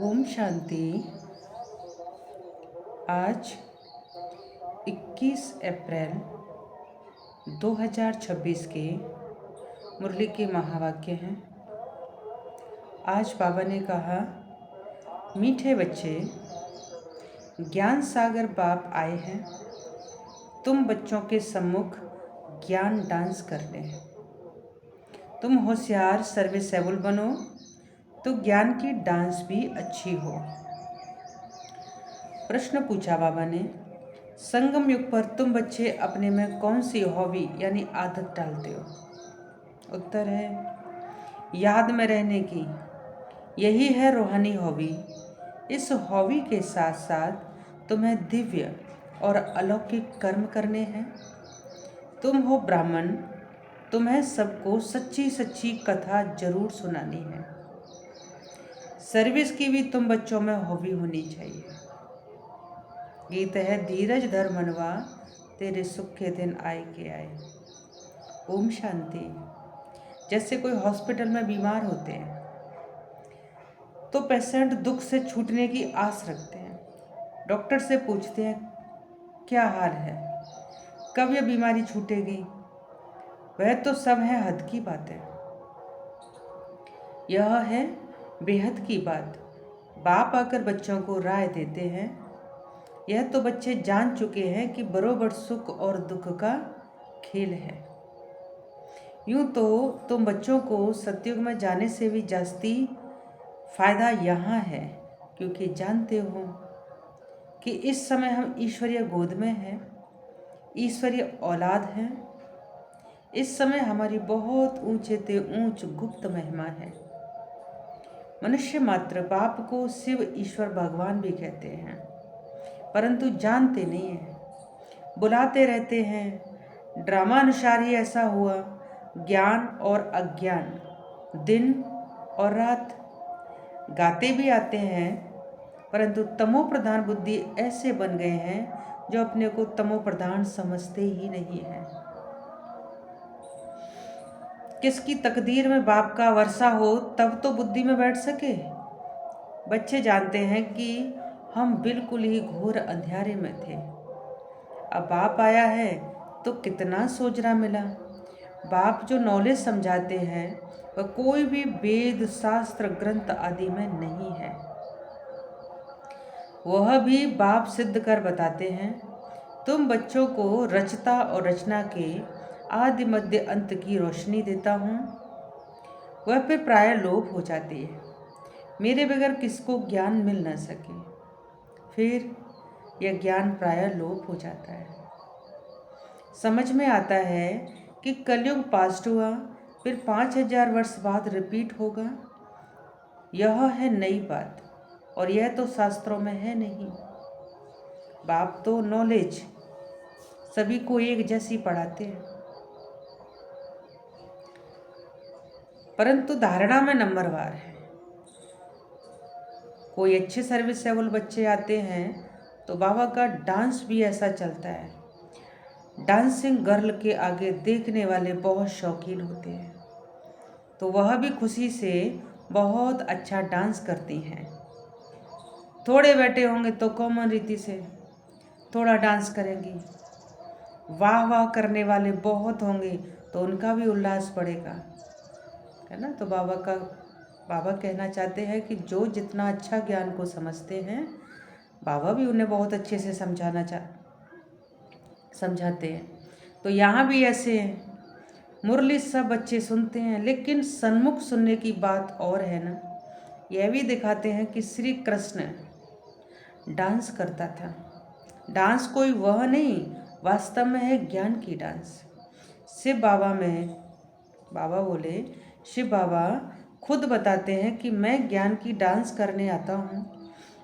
ओम शांति। आज 21 अप्रैल 2026 के मुरली के महावाक्य हैं। आज बाबा ने कहा, मीठे बच्चे, ज्ञान सागर बाप आए हैं। तुम बच्चों के सम्मुख ज्ञान डांस करने। तुम होशियार सर्विसेबल बनो तो ज्ञान की डांस भी अच्छी हो। प्रश्न पूछा बाबा ने, संगम युग पर तुम बच्चे अपने में कौन सी हॉबी यानी आदत डालते हो? उत्तर है, याद में रहने की। यही है रूहानी हॉबी। इस हॉबी के साथ साथ तुम्हें दिव्य और अलौकिक कर्म करने हैं। तुम हो ब्राह्मण, तुम्हें सबको सच्ची सच्ची कथा जरूर सुनानी है। सर्विस की भी तुम बच्चों में हॉबी होनी चाहिए। गीत है, धीरज धर मनवा, तेरे सुख के दिन आए के आए। ओम शांति। जैसे कोई हॉस्पिटल में बीमार होते हैं तो पेशेंट दुख से छूटने की आस रखते हैं। डॉक्टर से पूछते हैं, क्या हाल है, कब यह बीमारी छूटेगी? वह तो सब है हद की बातें। यह है बेहद की बात। बाप आकर बच्चों को राय देते हैं। यह तो बच्चे जान चुके हैं कि बरोबर सुख और दुख का खेल है। यूं तो तुम बच्चों को सतयुग में जाने से भी जास्ती फायदा यहाँ है, क्योंकि जानते हो कि इस समय हम ईश्वरीय गोद में हैं, ईश्वरीय औलाद हैं। इस समय हमारी बहुत ऊंचे ते ऊंच गुप्त महिमा है। मनुष्य मात्र बाप को शिव ईश्वर भगवान भी कहते हैं, परंतु जानते नहीं हैं। बुलाते रहते हैं। ड्रामा अनुसार ही ऐसा हुआ। ज्ञान और अज्ञान, दिन और रात। गाते भी आते हैं, परंतु तमो प्रधान बुद्धि ऐसे बन गए हैं जो अपने को तमो प्रधान समझते ही नहीं हैं। किसकी तकदीर में बाप का वर्षा हो तब तो बुद्धि में बैठ सके। बच्चे जानते हैं कि हम बिल्कुल ही घोर अंधेरे में थे। अब बाप आया है तो कितना सोचना मिला। बाप जो नॉलेज समझाते हैं वह कोई भी वेद शास्त्र ग्रंथ आदि में नहीं है। वह भी बाप सिद्ध कर बताते हैं। तुम बच्चों को रचता और रचना के आदि मध्य अंत की रोशनी देता हूँ। वह फिर प्राय लोप हो जाती है। मेरे बगैर किसको ज्ञान मिल न सके, फिर यह ज्ञान प्राय लोप हो जाता है। समझ में आता है कि कलयुग पास्ट हुआ, फिर 5000 वर्ष बाद रिपीट होगा। यह है नई बात, और यह तो शास्त्रों में है नहीं। बाप तो नॉलेज सभी को एक जैसी पढ़ाते हैं, परंतु धारणा में नंबरवार है। कोई अच्छे सर्विसेबल बच्चे आते हैं तो बाबा का डांस भी ऐसा चलता है। डांसिंग गर्ल के आगे देखने वाले बहुत शौकीन होते हैं, तो वह भी खुशी से बहुत अच्छा डांस करती हैं। थोड़े बैठे होंगे तो कॉमन रीति से थोड़ा डांस करेंगी। वाह वाह करने वाले बहुत होंगे तो उनका भी उल्लास बढ़ेगा, है ना। तो बाबा कहना चाहते हैं कि जो जितना अच्छा ज्ञान को समझते हैं, बाबा भी उन्हें बहुत अच्छे से समझाते हैं। तो यहाँ भी ऐसे हैं। मुरली सब बच्चे सुनते हैं, लेकिन सन्मुख सुनने की बात और है ना। यह भी दिखाते हैं कि श्री कृष्ण डांस करता था। डांस कोई वह नहीं, वास्तव में है ज्ञान की डांस। शिव बाबा बोले, शिव बाबा खुद बताते हैं कि मैं ज्ञान की डांस करने आता हूँ।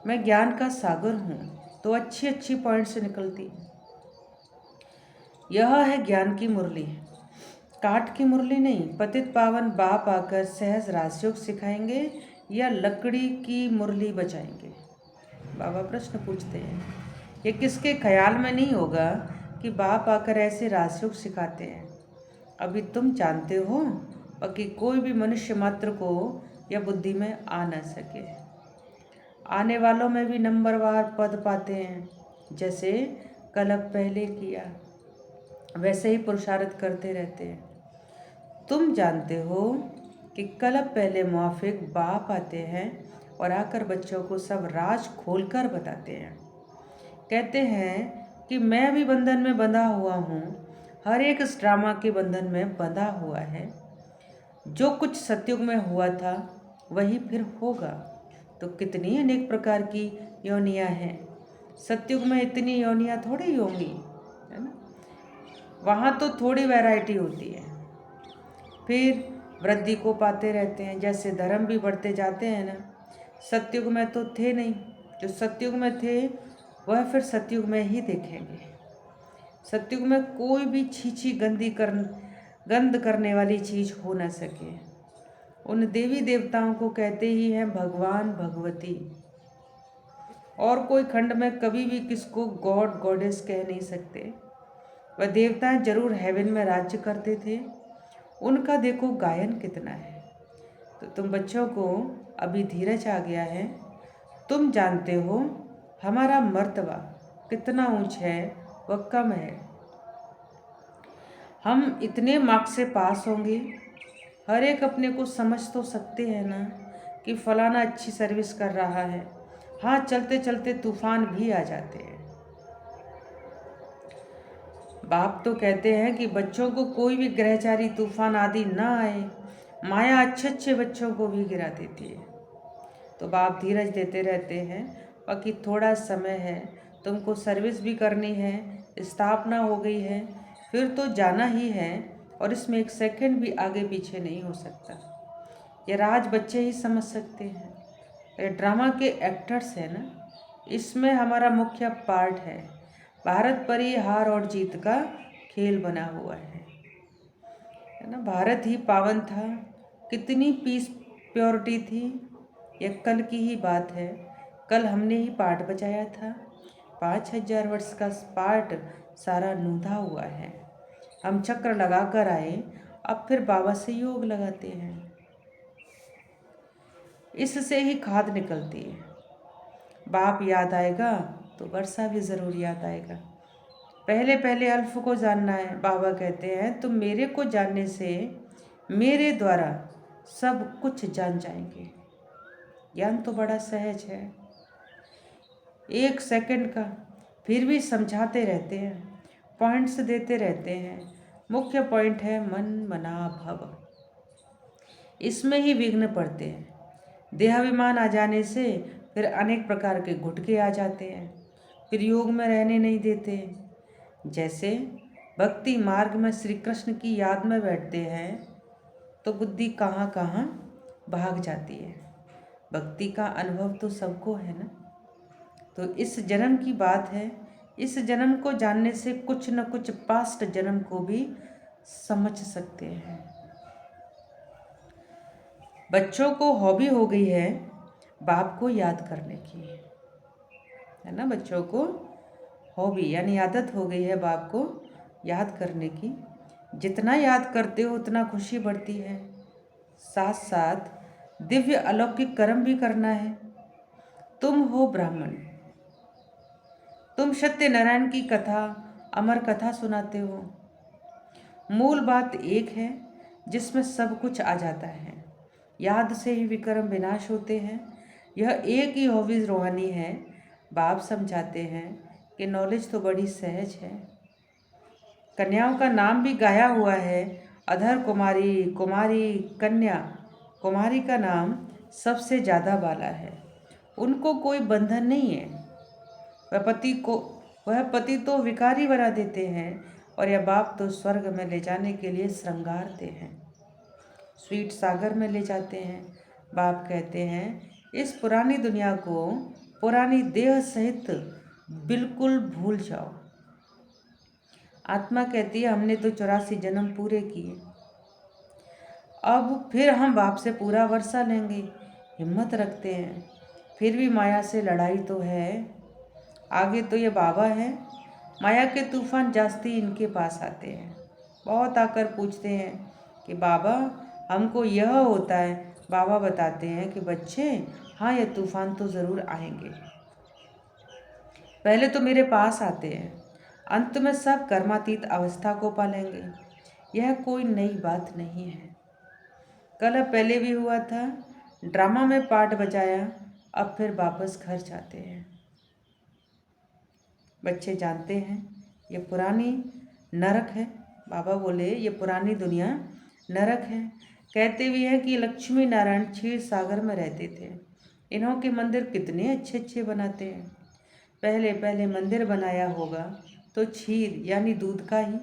मैं ज्ञान का सागर हूँ, तो अच्छी अच्छी पॉइंट से निकलती। यह है ज्ञान की मुरली, काठ की मुरली नहीं। पतित पावन बाप आकर सहज राजयोग सिखाएंगे या लकड़ी की मुरली बजाएंगे? बाबा प्रश्न पूछते हैं। ये किसके ख्याल में नहीं होगा कि बाप आकर ऐसे राजयोग सिखाते हैं। अभी तुम जानते हो कि कोई भी मनुष्य मात्र को यह बुद्धि में आ न सके। आने वालों में भी नंबरवार पद पाते हैं। जैसे कल पहले किया वैसे ही पुरुषार्थ करते रहते हैं। तुम जानते हो कि कल पहले मुआफिक बाप आते हैं और आकर बच्चों को सब राज खोलकर बताते हैं। कहते हैं कि मैं भी बंधन में बंधा हुआ हूँ, हर एक इस ड्रामा के बंधन में बंधा हुआ है। जो कुछ सतयुग में हुआ था वही फिर होगा। तो कितनी अनेक प्रकार की योनियाँ हैं। सतयुग में इतनी योनियाँ थोड़ी ही होंगी, है ना। वहाँ तो थोड़ी वैरायटी होती है। फिर वृद्धि को पाते रहते हैं, जैसे धर्म भी बढ़ते जाते हैं ना। सतयुग में तो थे नहीं, जो सतयुग में थे वह फिर सतयुग में ही देखेंगे। सतयुग में कोई भी छीछी गंद करने वाली चीज हो न सके। उन देवी देवताओं को कहते ही हैं भगवान भगवती। और कोई खंड में कभी भी किसको गॉड गॉडेस कह नहीं सकते। वह देवताएं जरूर हेवन में राज्य करते थे। उनका देखो गायन कितना है। तो तुम बच्चों को अभी धीरज आ गया है। तुम जानते हो हमारा मर्तबा कितना ऊंच है, वह कम है। हम इतने मार्क्स से पास होंगे, हर एक अपने को समझ तो सकते हैं ना कि फलाना अच्छी सर्विस कर रहा है। हाँ, चलते चलते तूफान भी आ जाते हैं। बाप तो कहते हैं कि बच्चों को कोई भी ग्रहचारी तूफान आदि ना आए। माया अच्छे अच्छे बच्चों को भी गिरा देती है। तो बाप धीरज देते रहते हैं, बाकी थोड़ा समय है, तुमको सर्विस भी करनी है, स्थापना हो गई है, फिर तो जाना ही है। और इसमें एक सेकंड भी आगे पीछे नहीं हो सकता। ये राज बच्चे ही समझ सकते हैं। ये ड्रामा के एक्टर्स हैं ना, इसमें हमारा मुख्य पार्ट है। भारत पर ही हार और जीत का खेल बना हुआ है ना। भारत ही पावन था, कितनी पीस प्योरिटी थी। यह कल की ही बात है। कल हमने ही पाठ बजाया था। 5000 वर्ष का पाठ सारा नूधा हुआ है। हम चक्र लगा कर आए, अब फिर बाबा से योग लगाते हैं। इससे ही खाद निकलती है। बाप याद आएगा तो वर्षा भी ज़रूर याद आएगा। पहले पहले अल्फ को जानना है। बाबा कहते हैं तुम मेरे को जानने से मेरे द्वारा सब कुछ जान जाएंगे। ज्ञान तो बड़ा सहज है, 1 सेकंड का। फिर भी समझाते रहते हैं, पॉइंट्स देते रहते हैं। मुख्य पॉइंट है मन मना भव। इसमें ही विघ्न पड़ते हैं। देहाभिमान आ जाने से फिर अनेक प्रकार के घुटके आ जाते हैं। फिर योग में रहने नहीं देते। जैसे भक्ति मार्ग में श्री कृष्ण की याद में बैठते हैं तो बुद्धि कहाँ कहाँ भाग जाती है। भक्ति का अनुभव तो सबको है ना। तो इस जन्म की बात है। इस जन्म को जानने से कुछ न कुछ पास्ट जन्म को भी समझ सकते हैं। बच्चों को हॉबी हो गई है बाप को याद करने की, है ना। बच्चों को हॉबी यानी आदत हो गई है बाप को याद करने की। जितना याद करते हो उतना खुशी बढ़ती है। साथ साथ दिव्य अलौकिक कर्म भी करना है। तुम हो ब्राह्मण, तुम सत्यनारायण की कथा, अमर कथा सुनाते हो। मूल बात एक है जिसमें सब कुछ आ जाता है। याद से ही विक्रम विनाश होते हैं। यह एक ही हॉबीज रूहानी है। बाप समझाते हैं कि नॉलेज तो बड़ी सहज है। कन्याओं का नाम भी गाया हुआ है, अधर कुमारी, कुमारी, कन्या। कुमारी का नाम सबसे ज़्यादा बाला है। उनको कोई बंधन नहीं है। वह पति तो विकारी बना देते हैं और यह बाप तो स्वर्ग में ले जाने के लिए श्रृंगारते हैं, स्वीट सागर में ले जाते हैं। बाप कहते हैं इस पुरानी दुनिया को पुरानी देह सहित बिल्कुल भूल जाओ। आत्मा कहती है हमने तो 84 जन्म पूरे किए, अब फिर हम बाप से पूरा वर्षा लेंगे। हिम्मत रखते हैं। फिर भी माया से लड़ाई तो है। आगे तो ये बाबा है। माया के तूफान जास्ती इनके पास आते हैं। बहुत आकर पूछते हैं कि बाबा हमको यह होता है। बाबा बताते हैं कि बच्चे हाँ, यह तूफान तो ज़रूर आएंगे। पहले तो मेरे पास आते हैं, अंत में सब कर्मातीत अवस्था को पालेंगे। यह कोई नई बात नहीं है। कल पहले भी हुआ था, ड्रामा में पार्ट बजाया, अब फिर वापस घर जाते हैं। बच्चे जानते हैं ये पुरानी नरक है। बाबा बोले ये पुरानी दुनिया नरक है। कहते भी हैं कि लक्ष्मी नारायण क्षीर सागर में रहते थे। इन्हों के मंदिर कितने अच्छे अच्छे बनाते हैं। पहले पहले मंदिर बनाया होगा तो क्षीर यानी दूध का ही।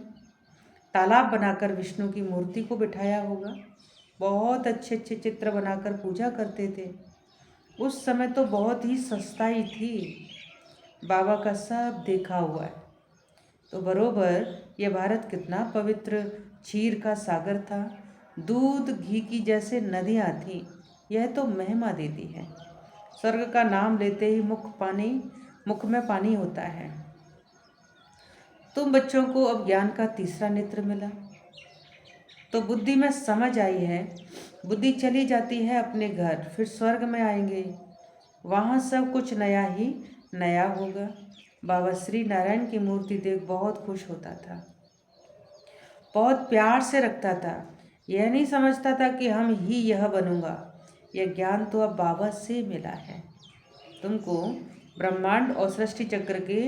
तालाब बनाकर विष्णु की मूर्ति को बिठाया होगा। बहुत अच्छे अच्छे चित्र बनाकर पूजा करते थे। उस समय तो बहुत ही सस्ताई थी। बाबा का सब देखा हुआ है। तो बरोबर ये भारत कितना पवित्र क्षीर का सागर था। दूध घी की जैसे नदियाँ थीं। यह तो महिमा देती है। स्वर्ग का नाम लेते ही मुख में पानी होता है। तुम बच्चों को अब ज्ञान का तीसरा नेत्र मिला तो बुद्धि में समझ आई है। बुद्धि चली जाती है अपने घर, फिर स्वर्ग में आएंगे। वहाँ सब कुछ नया ही नया होगा। बाबा श्री नारायण की मूर्ति देख बहुत खुश होता था, बहुत प्यार से रखता था। यह नहीं समझता था कि हम ही यह बनूंगा। यह ज्ञान तो अब बाबा से मिला है। तुमको ब्रह्मांड और सृष्टि चक्र के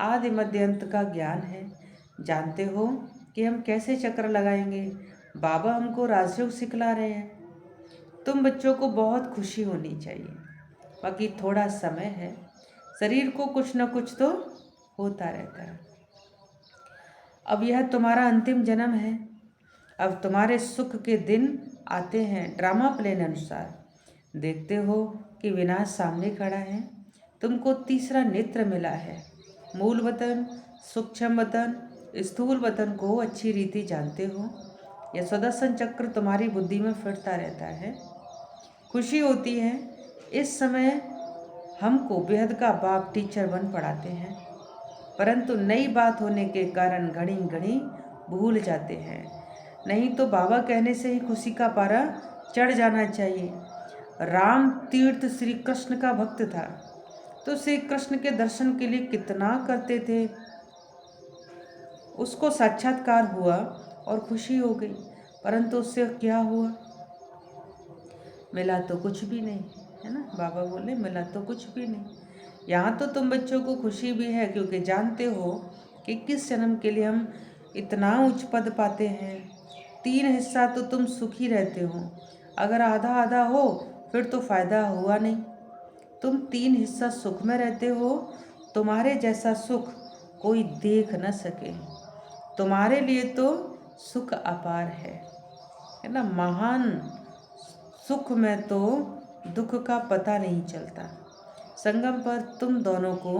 आदि मध्य अंत का ज्ञान है। जानते हो कि हम कैसे चक्र लगाएंगे। बाबा हमको राजयोग सिखला रहे हैं। तुम बच्चों को बहुत खुशी होनी चाहिए। बाकी थोड़ा समय है, शरीर को कुछ न कुछ तो होता रहता है। अब यह तुम्हारा अंतिम जन्म है। अब तुम्हारे सुख के दिन आते हैं ड्रामा प्लेन अनुसार। देखते हो कि विनाश सामने खड़ा है। तुमको तीसरा नेत्र मिला है। मूल वतन, सूक्ष्म वतन, स्थूल वतन को अच्छी रीति जानते हो। यह सुदर्शन चक्र तुम्हारी बुद्धि में फिरता रहता है। खुशी होती है। इस समय हमको बेहद का बाप टीचर बन पढ़ाते हैं, परंतु नई बात होने के कारण घड़ी घड़ी भूल जाते हैं। नहीं तो बाबा कहने से ही खुशी का पारा चढ़ जाना चाहिए। राम तीर्थ श्री कृष्ण का भक्त था, तो श्री कृष्ण के दर्शन के लिए कितना करते थे। उसको साक्षात्कार हुआ और खुशी हो गई, परंतु उससे क्या हुआ? मिला तो कुछ भी नहीं, है ना। बाबा बोले मिला तो कुछ भी नहीं। यहाँ तो तुम बच्चों को खुशी भी है, क्योंकि जानते हो कि किस जन्म के लिए हम इतना उच्च पद पाते हैं। 3 हिस्सा तो तुम सुखी रहते हो। अगर आधा आधा हो फिर तो फायदा हुआ नहीं। तुम 3 हिस्सा सुख में रहते हो। तुम्हारे जैसा सुख कोई देख न सके। तुम्हारे लिए तो सुख अपार है ना। महान सुख में तो दुख का पता नहीं चलता। संगम पर तुम दोनों को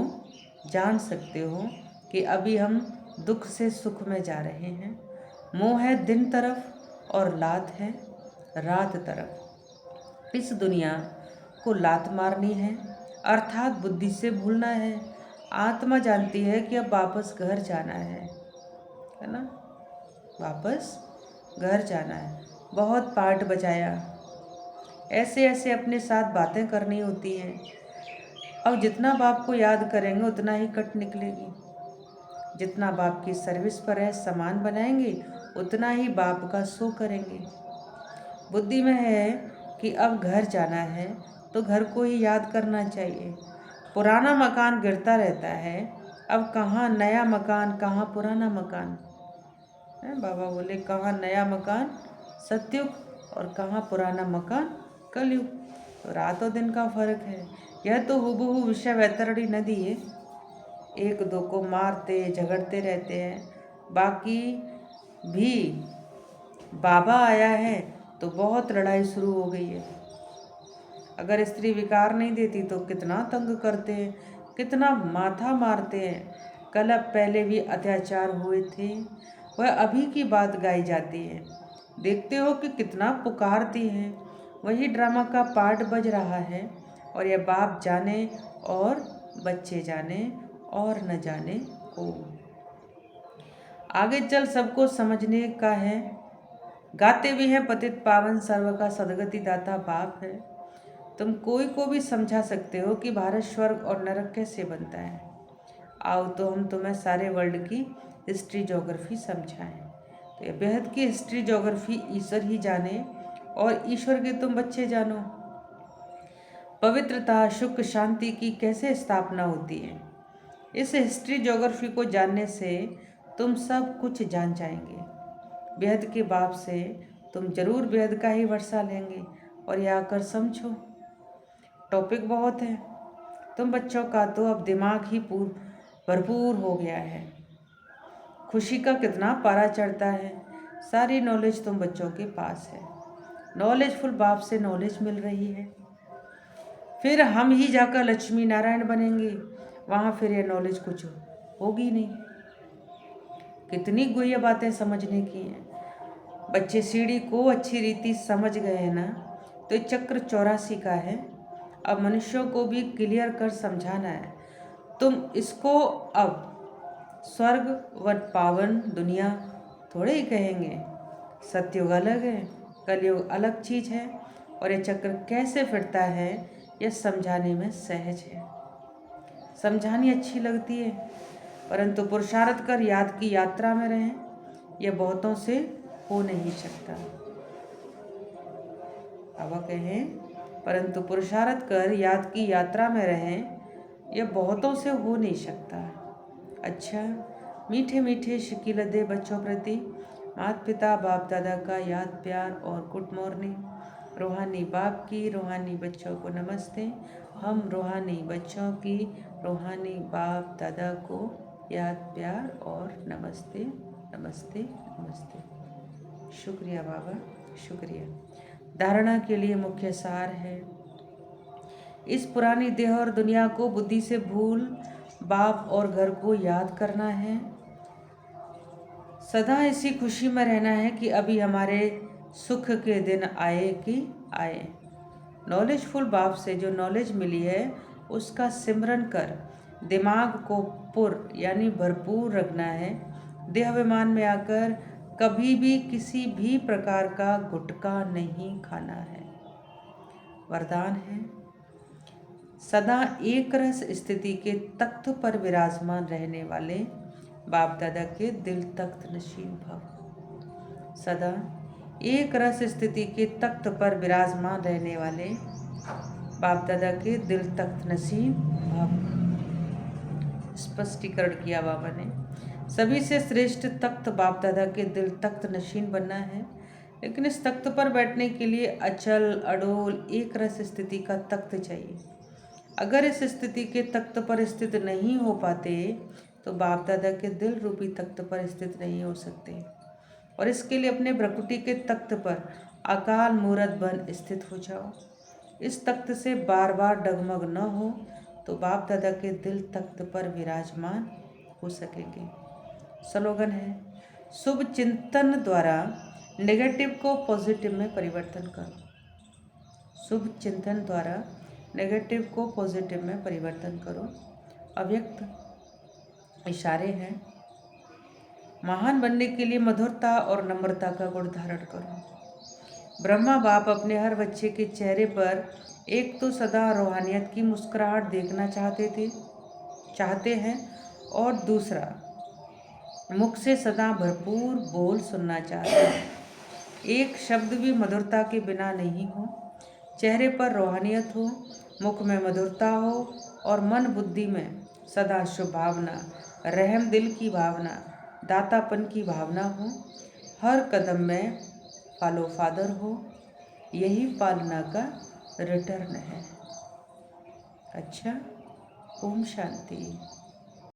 जान सकते हो कि अभी हम दुख से सुख में जा रहे हैं। मोह है दिन तरफ और लात है रात तरफ। इस दुनिया को लात मारनी है, अर्थात बुद्धि से भूलना है। आत्मा जानती है कि अब वापस घर जाना है ना। वापस घर जाना है। बहुत पार्ट बजाया, ऐसे ऐसे अपने साथ बातें करनी होती हैं। अब जितना बाप को याद करेंगे उतना ही कट निकलेगी। जितना बाप की सर्विस पर है सामान बनाएंगे, उतना ही बाप का शो करेंगे। बुद्धि में है कि अब घर जाना है तो घर को ही याद करना चाहिए। पुराना मकान गिरता रहता है, अब कहाँ नया मकान, कहाँ पुराना मकान है। बाबा बोले कहाँ नया मकान सतयुग और कहाँ पुराना मकान कलयुग। रात और दिन का फर्क है। यह तो हुबहू विषय वैतरणी नदी है। एक दो को मारते झगड़ते रहते हैं, बाकी भी बाबा आया है तो बहुत लड़ाई शुरू हो गई है। अगर स्त्री विकार नहीं देती तो कितना तंग करते हैं, कितना माथा मारते हैं। कल पहले भी अत्याचार हुए थे, वह अभी की बात गाई जाती है। देखते हो कि कितना पुकारती हैं। वही ड्रामा का पार्ट बज रहा है और यह बाप जाने और बच्चे जाने और न जाने को। आगे चल सबको समझने का है। गाते भी हैं पतित पावन सर्व का सदगति दाता बाप है। तुम कोई को भी समझा सकते हो कि भारत स्वर्ग और नरक कैसे बनता है। आओ तो हम तुम्हें सारे वर्ल्ड की हिस्ट्री ज्योग्राफी समझाएं। तो ये बेहद की हिस्ट्री ज्योग्राफी ईश्वर ही जाने और ईश्वर के तुम बच्चे जानो। पवित्रता, सुख, शांति की कैसे स्थापना होती है, इस हिस्ट्री ज्योग्राफी को जानने से तुम सब कुछ जान जाएंगे। बेहद के बाप से तुम जरूर बेहद का ही वर्षा लेंगे। और यह आकर समझो, टॉपिक बहुत है। तुम बच्चों का तो अब दिमाग ही भरपूर हो गया है। खुशी का कितना पारा चढ़ता है। सारी नॉलेज तुम बच्चों के पास है। नॉलेजफुल बाप से नॉलेज मिल रही है। फिर हम ही जाकर लक्ष्मी नारायण बनेंगे, वहाँ फिर ये नॉलेज कुछ होगी नहीं। कितनी गुह्य बातें समझने की हैं। बच्चे सीढ़ी को अच्छी रीति समझ गए हैं ना, तो ये चक्र 84 का है। अब मनुष्यों को भी क्लियर कर समझाना है। तुम इसको अब स्वर्ग व पावन दुनिया थोड़े ही कहेंगे। सतयुग अलग है, कलयुग अलग चीज है। और ये चक्र कैसे फिरता है यह समझाने में सहज है। समझानी अच्छी लगती है, परंतु पुरुषार्थ कर याद की यात्रा में रहें, यह बहुतों से हो नहीं सकता। बाबा कहें, परंतु पुरुषार्थ कर याद की यात्रा में रहें, यह बहुतों से हो नहीं सकता। अच्छा, मीठे मीठे शकीलदे बच्चों प्रति माता पिता बाप दादा का याद प्यार और गुड मॉर्निंग। रूहानी बाप की रूहानी बच्चों को नमस्ते। हम रूहानी बच्चों की रूहानी बाप दादा को याद प्यार और नमस्ते नमस्ते नमस्ते। शुक्रिया बाबा, शुक्रिया। धारणा के लिए मुख्य सार है, इस पुरानी देह और दुनिया को बुद्धि से भूल बाप और घर को याद करना है। सदा इसी खुशी में रहना है कि अभी हमारे सुख के दिन आए कि आए। नॉलेजफुल बाप से जो नॉलेज मिली है उसका सिमरन कर दिमाग को यानी भरपूर रखना है। देह विमान में आकर कभी भी किसी भी प्रकार का गुटखा नहीं खाना है। वरदान है, सदा एक रस स्थिति के तख्त पर विराजमान रहने वाले बाप दादा के दिल तख्त नशीन भव। सदा एक रस स्थिति के तख्त पर विराजमान रहने वाले बाप दादा के दिल तख्त नसीन भव। स्पष्टीकरण किया बाबा ने, सभी से श्रेष्ठ तख्त बाप दादा के दिल तख्त नशीन बनना है। लेकिन इस तख्त पर बैठने के लिए अचल अडोल एक रस स्थिति का तख्त चाहिए। अगर इस स्थिति के तख्त पर स्थित नहीं हो पाते तो बाप दादा के दिल रूपी तख्त पर स्थित नहीं हो सकते। और इसके लिए अपने भ्रकुटी के तख्त पर अकाल मूर्त बन स्थित हो जाओ। इस तख्त से बार बार डगमग न हो तो बाप दादा के दिल तख्त पर विराजमान हो सकेंगे। स्लोगन है, शुभ चिंतन द्वारा नेगेटिव को पॉजिटिव में परिवर्तन करो। शुभ चिंतन द्वारा नेगेटिव को पॉजिटिव में परिवर्तन करो। अव्यक्त इशारे हैं, महान बनने के लिए मधुरता और नम्रता का गुण धारण करो। ब्रह्मा बाप अपने हर बच्चे के चेहरे पर एक तो सदा रूहानियत की मुस्कुराहट देखना चाहते हैं और दूसरा मुख से सदा भरपूर बोल सुनना चाहते हैं। एक शब्द भी मधुरता के बिना नहीं हो। चेहरे पर रूहानियत हो, मुख में मधुरता हो और मन बुद्धि में सदा शुभ भावना, रहम दिल की भावना, दातापन की भावना हो। हर कदम में फॉलो फादर हो, यही पालना का रिटर्न है। अच्छा, ओम शांति।